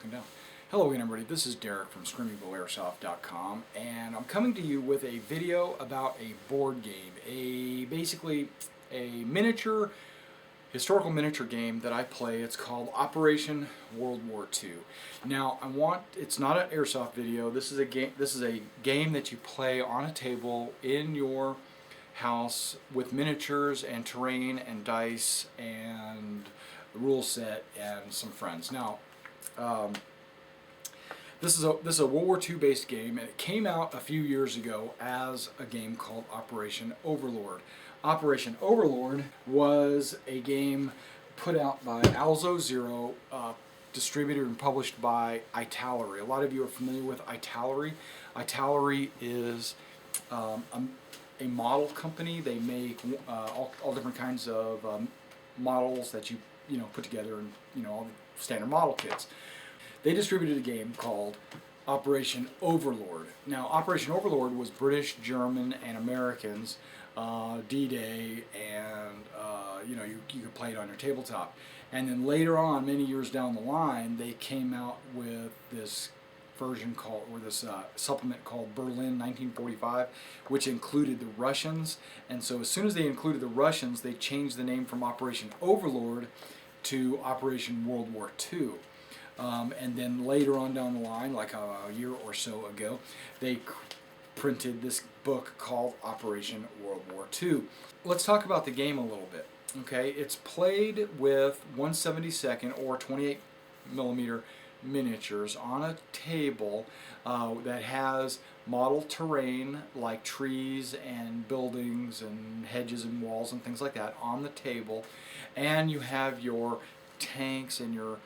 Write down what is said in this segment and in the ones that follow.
broken down. Hello again, everybody. This is Darick from ScreamingBowAirsoft.com, and I'm coming to you with a video about a board game, basically a historical miniature game that I play. It's called Operation World War II. Now, it's not an airsoft video. This is a game. This is a game that you play on a table in your house with miniatures and terrain and dice and the rule set and some friends. Now, this is a World War II based game, and it came out a few years ago as a game called Operation Overlord. Operation Overlord was a game put out by Alzo Zero, distributed and published by Italeri. A lot of you are familiar with Italeri. Italeri is a model company. They make all different kinds of models that you put together, and all the standard model kits. They distributed a game called Operation Overlord. Now, Operation Overlord was British, German, and Americans, D-Day, and you could play it on your tabletop. And then later on, many years down the line, they came out with this version supplement called Berlin 1945, which included the Russians. And so as soon as they included the Russians, they changed the name from Operation Overlord to Operation World War II. And then later on down the line, like a year or so ago, they printed this book called Operation World War II. Let's talk about the game a little bit. Okay, it's played with 1/72 or 28 millimeter miniatures on a table that has model terrain like trees and buildings and hedges and walls and things like that on the table, and you have your tanks and your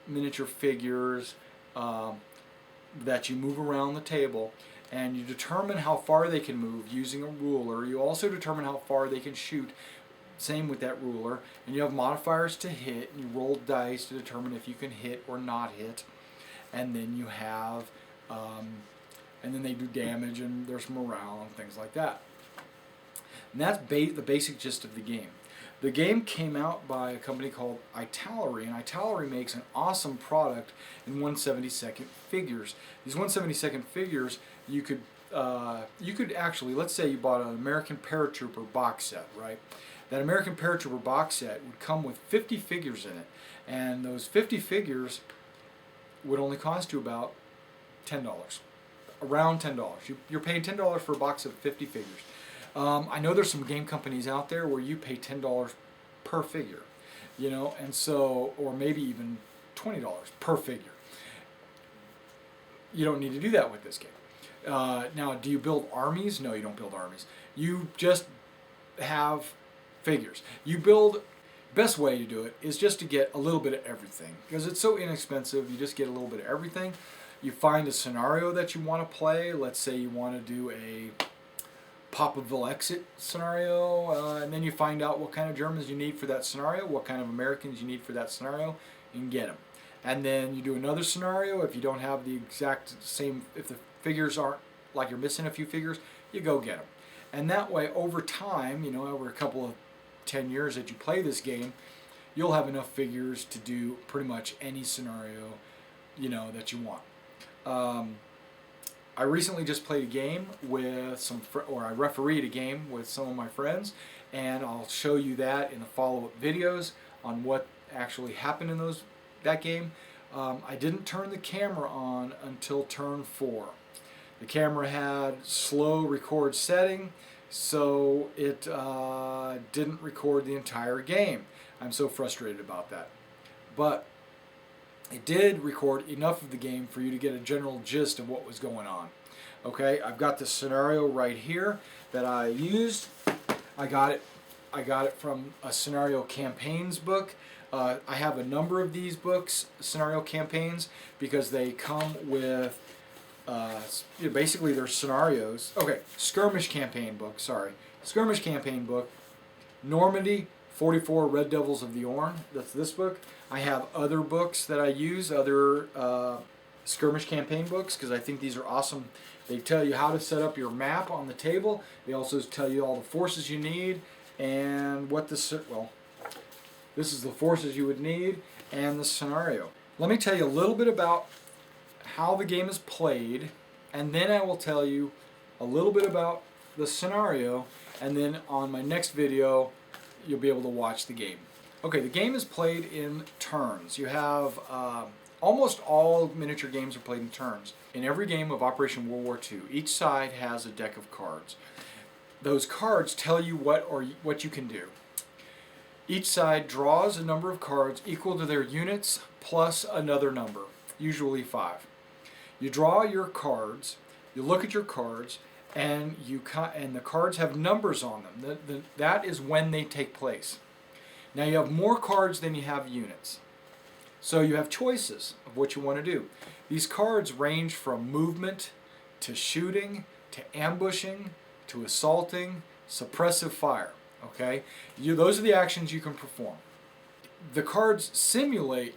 miniature figures that you move around the table, and you determine how far they can move using a ruler. You also determine how far they can shoot, same with that ruler, and you have modifiers to hit, and you roll dice to determine if you can hit or not hit, and then you have and then they do damage, and there's morale and things like that. And that's the basic gist of the game. The game came out by a company called Italeri, and Italeri makes an awesome product in 1/72 figures. These 1/72 figures, you could actually, let's say you bought an American Paratrooper box set, right? That American Paratrooper box set would come with 50 figures in it, and those 50 figures would only cost you about $10, around $10. You're paying $10 for a box of 50 figures. I know there's some game companies out there where you pay $10 per figure, and so, or maybe even $20 per figure. You don't need to do that with this game. Now, do you build armies? No, you don't build armies. You just have figures. Best way to do it is just to get a little bit of everything, because it's so inexpensive. You just get a little bit of everything. You find a scenario that you want to play. Let's say you want to do a Poppleville exit scenario, and then you find out what kind of Germans you need for that scenario, what kind of Americans you need for that scenario, and get them. And then you do another scenario. If you don't have the exact same, if the figures aren't, like you're missing a few figures, you go get them. And that way, over time, over a couple of 10 years that you play this game, you'll have enough figures to do pretty much any scenario, that you want. I recently just played a game with I refereed a game with some of my friends, and I'll show you that in the follow-up videos on what actually happened in that game. I didn't turn the camera on until turn 4. The camera had slow record setting, so it didn't record the entire game. I'm so frustrated about that. But it did record enough of the game for you to get a general gist of what was going on. Okay, I've got this scenario right here that I used. I got it from a scenario campaigns book. I have a number of these books, scenario campaigns, because they come with basically they're scenarios. Okay, skirmish campaign book. Skirmish campaign book. Normandy, 44 Red Devils of the Orne. That's this book. I have other books that I use, other skirmish campaign books, because I think these are awesome. They tell you how to set up your map on the table. They also tell you all the forces you need and this is the forces you would need and the scenario. let me tell you a little bit about how the game is played, and then I will tell you a little bit about the scenario, and then on my next video you'll be able to watch the game. Okay, the game is played in turns. You have almost all miniature games are played in turns. In every game of Operation World War II, each side has a deck of cards. Those cards tell you what you can do. Each side draws a number of cards equal to their units plus another number, usually 5. You draw your cards, you look at your cards, and the cards have numbers on them. That is when they take place. Now you have more cards than you have units. So you have choices of what you want to do. These cards range from movement to shooting to ambushing to assaulting, suppressive fire. Okay? Those are the actions you can perform. The cards simulate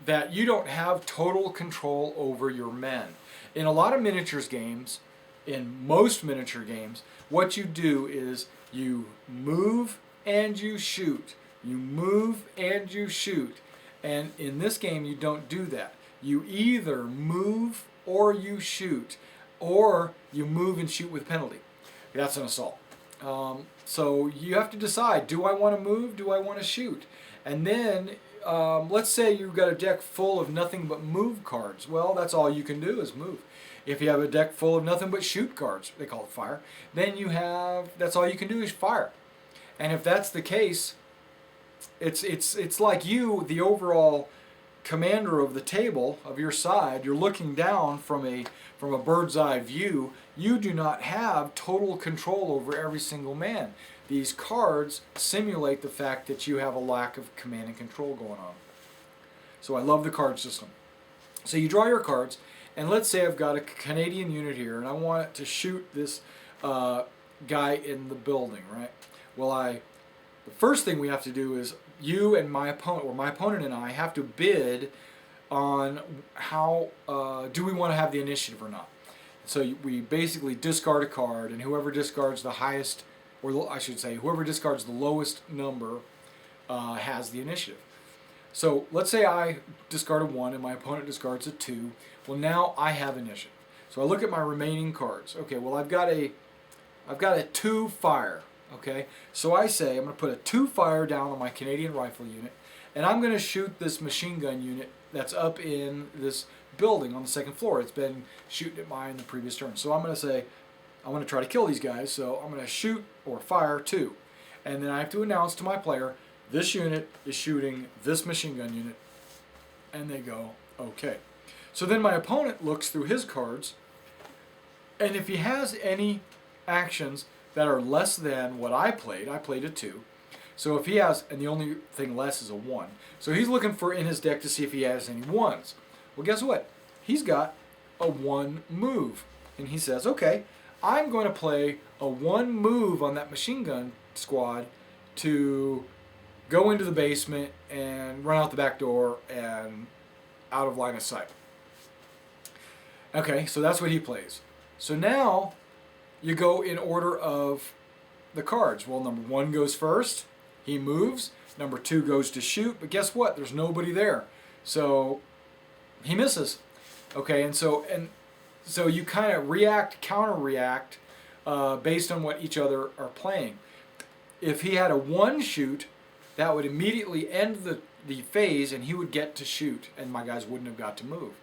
that you don't have total control over your men. In a lot of miniatures games, in most miniature games, what you do is you move and you shoot. You move and you shoot. And in this game, you don't do that. You either move or you shoot, or you move and shoot with penalty. That's an assault. So you have to decide, do I want to move? Do I want to shoot? And then, let's say you've got a deck full of nothing but move cards. Well, that's all you can do is move. If you have a deck full of nothing but shoot cards, they call it fire, then that's all you can do is fire. And if that's the case, it's like you, the overall commander of the table of your side, you're looking down from a bird's eye view. You do not have total control over every single man. These cards simulate the fact that you have a lack of command and control going on. So I love the card system. So you draw your cards, and let's say I've got a Canadian unit here, and I want it to shoot this guy in the building, right? Well, the first thing we have to do is you and my opponent, or my opponent and I, have to bid on how do we want to have the initiative or not. So we basically discard a card, and whoever discards the highest, or I should say, whoever discards the lowest number has the initiative. So let's say I discard a 1 and my opponent discards a 2. Well, now I have initiative. So I look at my remaining cards. Okay, well I've got a 2 fire. Okay, so I say I'm going to put a 2 fire down on my Canadian rifle unit, and I'm going to shoot this machine gun unit that's up in this building on the 2nd floor. It's been shooting at mine in the previous turn. So I'm going to say, I want to try to kill these guys, so I'm going to shoot or fire 2. And then I have to announce to my player, this unit is shooting this machine gun unit, and they go, okay. So then my opponent looks through his cards, and if he has any actions that are less than what I played a 2. So if he has, and the only thing less is a 1. So he's looking for in his deck to see if he has any 1s. Well, guess what? He's got a 1 move. And he says, okay, I'm going to play a 1 move on that machine gun squad to go into the basement and run out the back door and out of line of sight. Okay, so that's what he plays. So now you go in order of the cards. Well, number 1 goes first. He moves. Number 2 goes to shoot. But guess what? There's nobody there. So he misses. Okay, and so you kind of counter-react based on what each other are playing. If he had a 1 shoot, that would immediately end the phase, and he would get to shoot, and my guys wouldn't have got to move.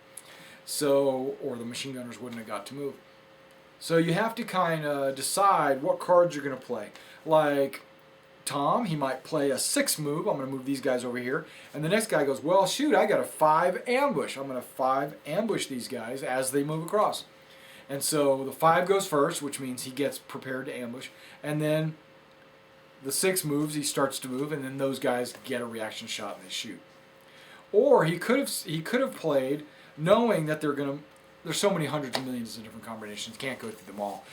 So, or the machine gunners wouldn't have got to move. So you have to kind of decide what cards you're going to play. Like Tom, he might play a 6 move. I'm going to move these guys over here. And the next guy goes, well, shoot, I got a 5 ambush. I'm going to 5 ambush these guys as they move across. And so the 5 goes first, which means he gets prepared to ambush. And then the 6 moves, he starts to move, and then those guys get a reaction shot and they shoot. Or he could have played knowing that there's so many hundreds of millions of different combinations, can't go through them all.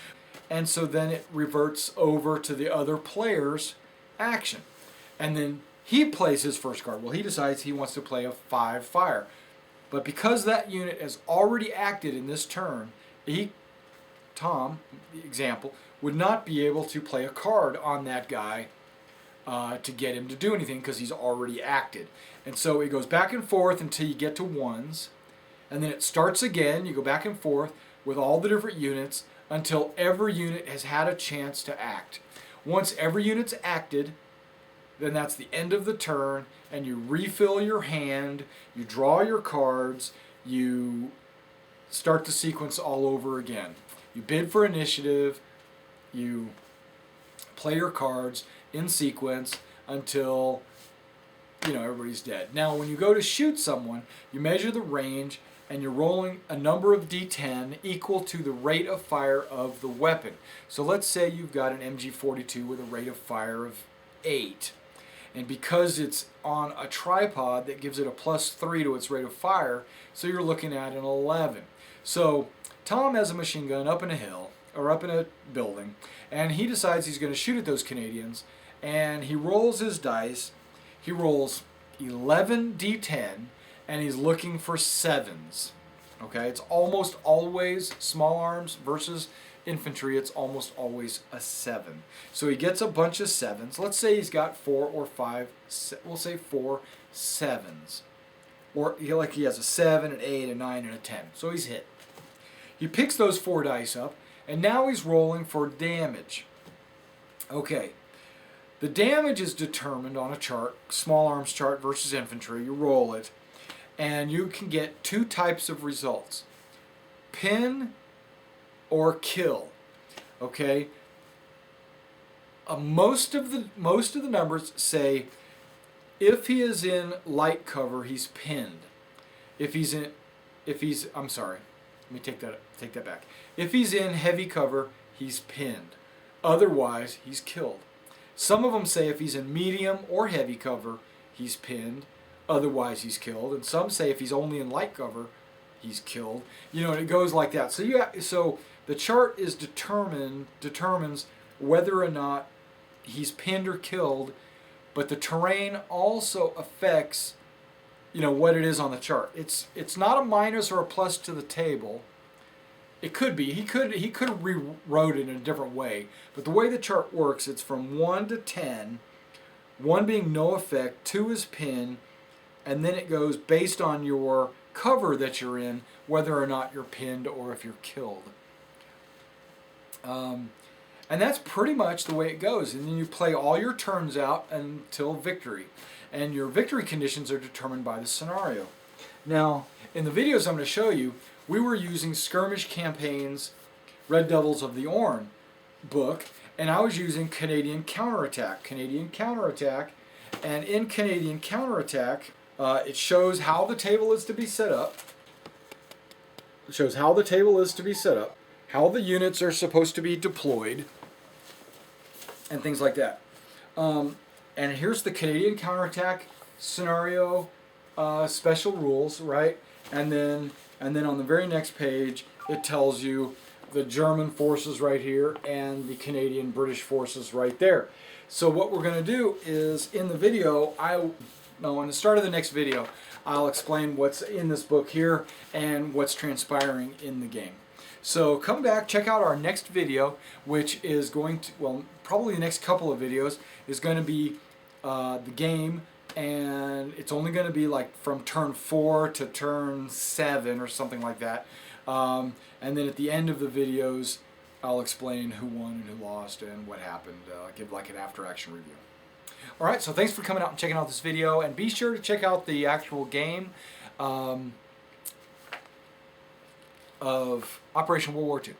And so then it reverts over to the other player's action. And then he plays his first card. Well, he decides he wants to play a 5 fire. But because that unit has already acted in this turn, Tom, the example, would not be able to play a card on that guy to get him to do anything because he's already acted. And so it goes back and forth until you get to ones, and then it starts again. You go back and forth with all the different units until every unit has had a chance to act. Once every unit's acted, then that's the end of the turn, and you refill your hand, you draw your cards, you start the sequence all over again. You bid for initiative, you play your cards in sequence until everybody's dead. Now when you go to shoot someone, you measure the range and you're rolling a number of d10 equal to the rate of fire of the weapon. So let's say you've got an MG42 with a rate of fire of 8. And because it's on a tripod, that gives it a +3 to its rate of fire, so you're looking at an 11. So Tom has a machine gun up in a hill, or up in a building, and he decides he's going to shoot at those Canadians, and he rolls his dice. He rolls 11 d10, and he's looking for 7s. Okay, it's almost always small arms versus infantry. It's almost always a 7. So he gets a bunch of 7s. Let's say he's got 4 or 5. We'll say 4 7s, or he has a 7, an 8, a 9, and a 10. So he's hit. He picks those 4 dice up, and now he's rolling for damage. Okay, the damage is determined on a chart, small arms chart versus infantry. You roll it, and you can get 2 types of results: pin or kill. Okay, most of the numbers say if he is in light cover, he's pinned. I'm sorry, let me take that back. If he's in heavy cover, he's pinned. Otherwise, he's killed. Some of them say if he's in medium or heavy cover, he's pinned. Otherwise, he's killed. And some say if he's only in light cover, he's killed. And it goes like that. So the chart is determines whether or not he's pinned or killed, but the terrain also affects what it is on the chart. It's not a minus or a plus to the table. It could be. He could have rewrote it in a different way. But the way the chart works, it's from 1 to 10, 1 being no effect, 2 is pin, and then it goes based on your cover that you're in, whether or not you're pinned or if you're killed. And that's pretty much the way it goes. And then you play all your turns out until victory. And your victory conditions are determined by the scenario. Now, in the videos I'm going to show you, we were using Skirmish Campaigns, Red Devils of the Orne book, and I was using Canadian Counterattack. And in Canadian Counterattack, it shows how the table is to be set up. It shows how the table is to be set up, how the units are supposed to be deployed, and things like that. And here's the Canadian Counterattack scenario special rules, right? And then on the very next page, it tells you the German forces right here and the Canadian British forces right there. So what we're going to do is, in the video, on the start of the next video, I'll explain what's in this book here and what's transpiring in the game. So come back, check out our next video, which is going to, probably the next couple of videos, is going to be the game, and it's only going to be like from turn 4 to turn 7 or something like that. And then at the end of the videos, I'll explain who won and who lost and what happened. Give like an after-action review. Alright, so thanks for coming out and checking out this video, and be sure to check out the actual game of Operation World War II.